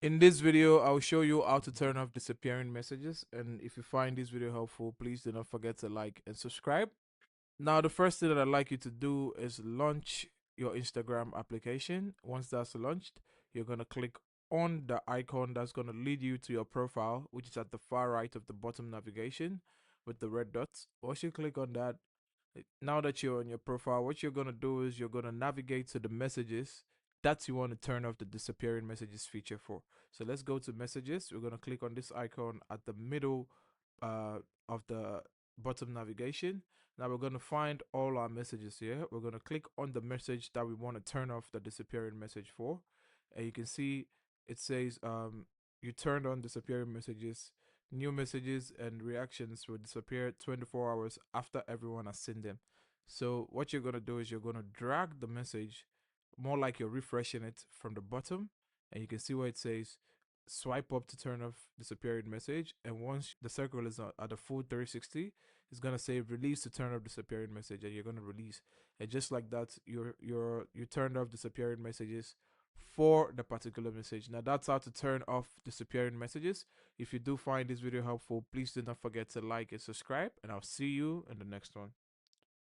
In this video, I'll show you how to turn off disappearing messages. And if you find this video helpful, please do not forget to like and subscribe. Now, the first thing that I'd like you to do is launch your Instagram application. Once that's launched, you're going to click on the icon that's going to lead you to your profile, which is at the far right of the bottom navigation with the red dots. Once you click on that, now that you're on your profile, what you're going to do is you're going to navigate to the messages that you want to turn off the disappearing messages feature for. So let's go to messages. We're going to click on this icon at the middle uh, of the bottom navigation. Now we're going to find all our messages here. We're going to click on the message that we want to turn off the disappearing message for. And you can see it says you turned on disappearing messages. New messages and reactions will disappear 24 hours after everyone has seen them. So what you're going to do is you're going to drag the message more like you're refreshing it from the bottom, and you can see where it says swipe up to turn off disappearing message, and once the circle is at the full 360, it's going to say release to turn off disappearing message, and you're going to release. And just like that, you turned off disappearing messages for the particular message. Now that's how to turn off disappearing messages. If you do find this video helpful, please do not forget to like and subscribe, and I'll see you in the next one.